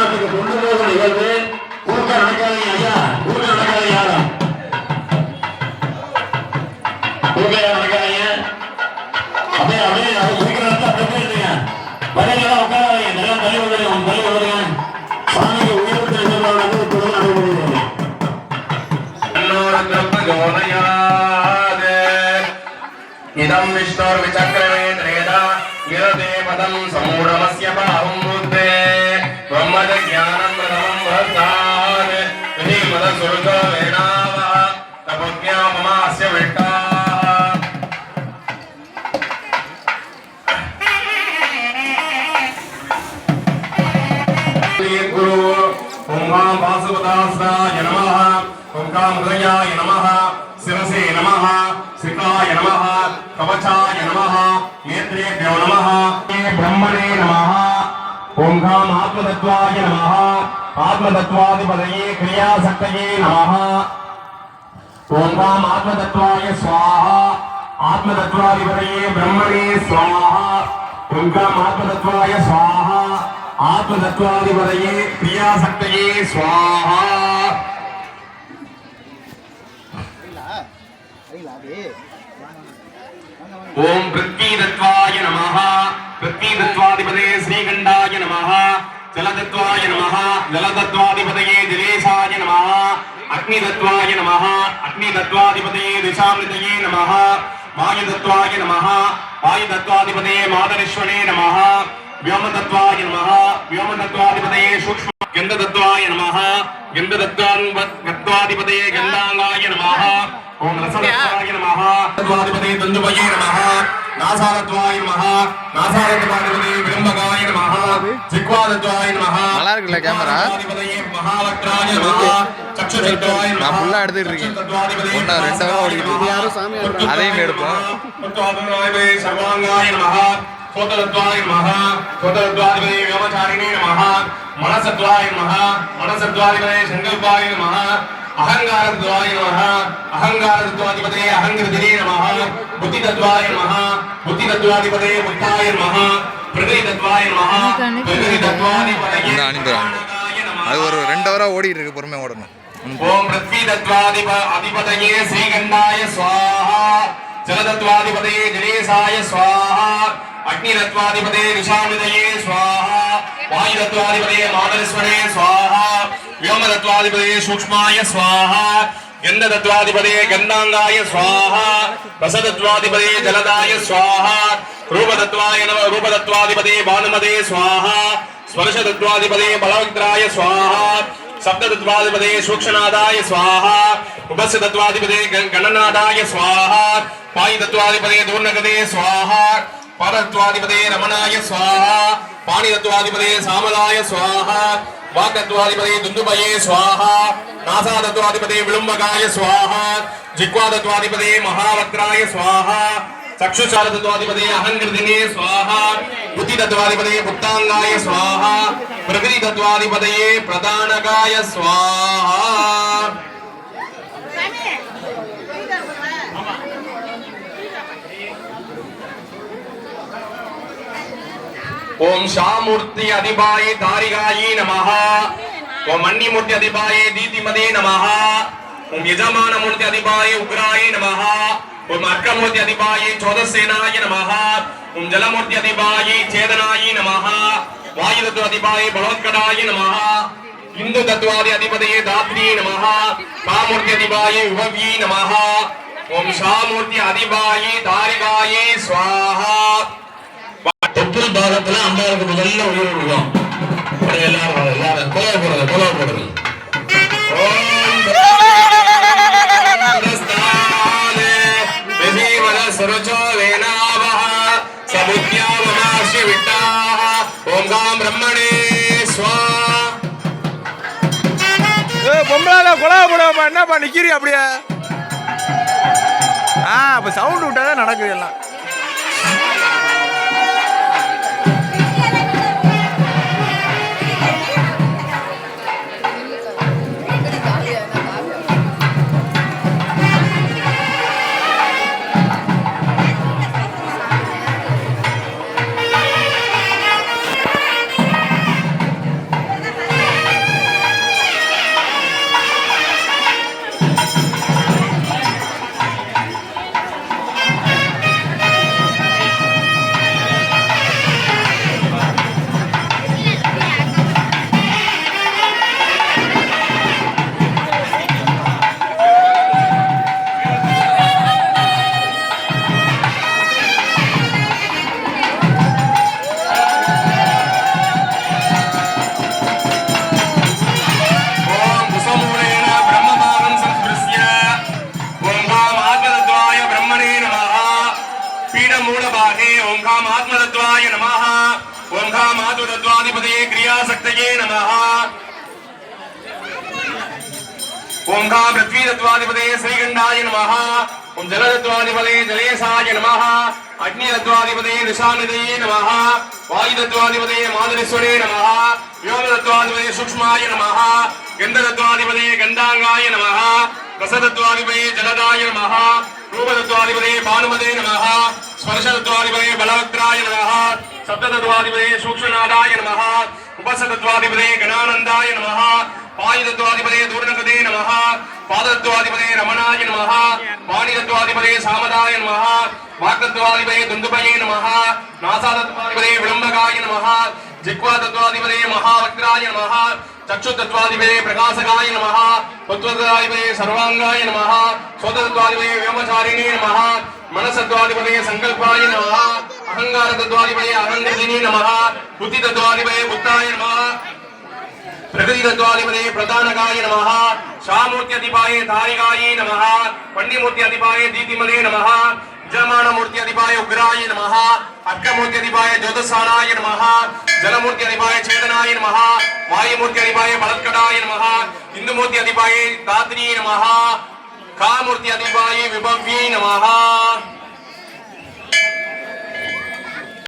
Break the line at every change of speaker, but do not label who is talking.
மாட்டுக்கு கொண்டு போகும் நிகழ்வு. கூட்ட நடக்காதீங்க ஐயா, கூட்ட நடக்காதீங்க யாரும், கூட்டையா நடக்காதீங்க. அப்படியே அப்படியே இருக்கிற இடத்துல அப்படியே போயிருந்தீங்க. வரையெல்லாம் உட்காராதீங்க, நல்லா தள்ளி வந்துடுங்க, தள்ளி வந்துடுங்க. சாமிக்கு உயிர்ப்பு நிகழ்வு இப்பொழுது நடைபெறுகிறது. இதம் விஷ்ணோர் விசக்ரமே திரேதா யதே பதம் சமூரமஸ்ய பாஹும் புத்தே பிரம்மஜ ஞானம் பிரதமம் வசாத் யதி மத சுருஜோ வேணாவ தபக்யா மமாஸ்ய விட்டா குரு ஓம் வாசுபதாஸ்தாய நமः ஓம் ஹ்ருதயாய நமः சிரசே நமः श्रीकाय नमः कवचाय नमः नेत्रेभ्यो नमः ब्रह्मणे नमः ओम घाम आत्मतत्वाय नमः आत्मतत्वाधिपतये क्रियाशक्तये नमः ओम घाम आत्मतत्वाय स्वाहा आत्मतत्वाधिपतये ब्रह्मणे स्वाहा ओम घाम आत्मतत्वाय स्वाहा आत्मतत्वाधिपतये क्रियाशक्तये स्वाहा ओम पृथ्वीतत्वाय नमः पृथ्वीतत्वाधिपतये श्रीकंठाय नमः जलतत्वाय नमः जलतत्वाधिपतये जलेशाय नमः अग्नितत्वाय नमः अग्नितत्वाधिपतये दिशामृतये नमः वायुतत्वाय नमः वायुतत्वाधिपतये मातरिश्वने नमः व्योमतत्वाय नमः व्योमतत्वाधिपतये सूक्ष्म गन्धतत्वाय नमः गन्धतत्वाधिपतये गन्धांगाय नमः ओम रसतत्वाय नमः तत्वाधिपतये दंडुभये नमः नासारत्वाय नमः नासारत्वाधिपतये विलंबकाय नमः जिह्वादत्वाय नमः நல்லா இருக்குல கேமரா அதிபதியே மகாவக்ராய नमः चक्षुतत्वाय नमः நான் ஃபுல்லா எடுத்துட்டு இருக்கேன் ஒண்ணா ரெண்டா ஓடிட்டு இது யாரோ சாமி அதையும் எடுப்போம் தத்வாதிபதியே சர்வாங்காய नमः सोतत्वाय नमः सोतत्वाधिपतये व्योमचारिणे नमः मनसत्वाय नमः मनसत्वाधिपतये संकल्पाय नमः अहंगारत्वाय नमः अहंगारत्वाधिपतये अहंकृतिने नमः बुद्धितत्वाय नमः बुद्धितत्वाधिपतये बुद्धाय नमः प्रकृतितत्वाय नमः प्रकृतितत्वाधिपतये அது ஒரு 2 ஹவரா ஓடிட்டு இருக்கு பொறுமையா ஓடணும் ஓம் पृथ्वीतत्वाधिपतये श्रीगंधाय स्वाहा जलतत्वाधिपतये जलेशाय स्वाहा अग्नितत्वाधिपतये निशामृतये स्वाहा वायुतत्वाधिपतये मातरिश्वने स्वाहा व्योमतत्वाधिपतये सूक्ष्माय स्वाहा गन्धतत्वाधिपतये गन्धांगाय स्वाहा रसतत्वाधिपतये जलदाय स्वाहा रूपतत्वाय नमः रूपतत्वाधिपतये भानुमते स्वाहा स्पर्शतत्वाधिपतये बलवक्त्राय स्वाहा शब्दतत्वाधिपतये सूक्ष्मनादाय स्वाहा उपस्थितत्वाधिपतये गणनादाय स्वाहा पायितत्वाधिपतये दूर्नगते स्वाहा पादत्वाधिपतये रमणाय स्वाहा पाणितत्वाधिपतये सामलाय स्वाहा वाक्तत्वाधिपतये दुन्दुभये स्वाहा नासातत्वाधिपतये विलंबकाय स्वाहा जिह्वातत्वाधिपतये महावक्त्राय स्वाहा चक्षुषातत्वाधिपतये अहंकृतिने स्वाहा बुद्धितत्वाधिपतये पुत्तांगाय स्वाहा प्रकृतितत्वाधिपतये प्रदानकाय स्वाहा ओम शामूर्ति अधिपाय तारिकायै नमः ओम मन्निमूर्ति अधिपाय दीतिमते नमः ओम यजमान मूर्ति अधिपाय उग्राय नमः ओम अर्कमूर्ति अधिपाय चोदसेनाय नमः ओम जलमूर्ति अधिपाय चेदनाय नमः वायुतत्व अधिपाय बलोत्कटाय नमः हिंदू तत्वादि अधिपतये धात्री नमः कामूर्ति अधिपाय विभव्यै नमः ओम शामूर्ति अधिपाय तारिकाय स्वाहा தொப்புள் பாகத்துல அம்பாளுக்கு முதல்ல உயிர் விடுவோம் எல்லாரும் கொலை போடுறது பொம்பளால கொலை போடுவோம் என்னப்பா நிக்கிறீ அப்படியே அப்ப சவுண்ட் விட்டாதான் நடக்குது எல்லாம்
भूतत्वाधिपतये क्रियाशक्तये नमः ओम घा पृथ्वी तत्वाधिपतये श्रीगंडाय नमः ओम जल तत्वाधिपतये जलेशाय नमः अग्नि तत्वाधिपतये निशानिधये नमः वायु तत्वाधिपतये माधुरेश्वरे नमः व्योम तत्वाधिपतये सूक्ष्माय नमः गंध तत्वाधिपतये गंधांगाय नमः रस तत्वाधिपतये जलदाय नमः रूप तत्वाधिपतये भानुमते नमः स्पर्श तत्वाधिपतये बलवक्त्राय नमः शब्द तत्वाधिपतये सूक्ष्मनादाय नमः उपस तत्वाधिपतये गणानंदाय नमः पायु तत्वाधिपतये दूर्णगते नमः पाद तत्वाधिपतये रमणाय नमः पाणि तत्वाधिपतये सामदाय नमः वाक् तत्वाधिपतये दुन्दुभये नमः नासा तत्वाधिपतये विलम्बकाय नमः जिह्वा तत्वाधिपतये महावक्त्राय नमः चक्षु तत्वाधिपतये प्रकाशकाय नमः तत्त्वतत्वाधिपतये सर्वांगाय नमः स्वत तत्वाधिपतये व्योमचारिणे नमः मनस तत्वाधिपतये संकल्पाय नमः अहंकार तत्वाधिपतये अहंकृतिने नमः बुद्धि तत्वाधिपतये बुद्धाय नमः प्रकृति तत्वाधिपतये प्रधानकाय नमः शामूर्ति अधिपाय धारिकाय नमः पंडिमूर्ति अधिपाय दीतिमले नमः जलमान मूर्ति अधिपाय उग्राय नमः अर्कमूर्ति अधिपाय ज्योतिषाणाय नमः जलमूर्ति अधिपाय चेतनाय नमः वायुमूर्ति अधिपाय बलत्कटाय नमः हिंदुमूर्ति अधिपाय धात्री नमः कामूर्ति अधिपाय विभव्यै नमः।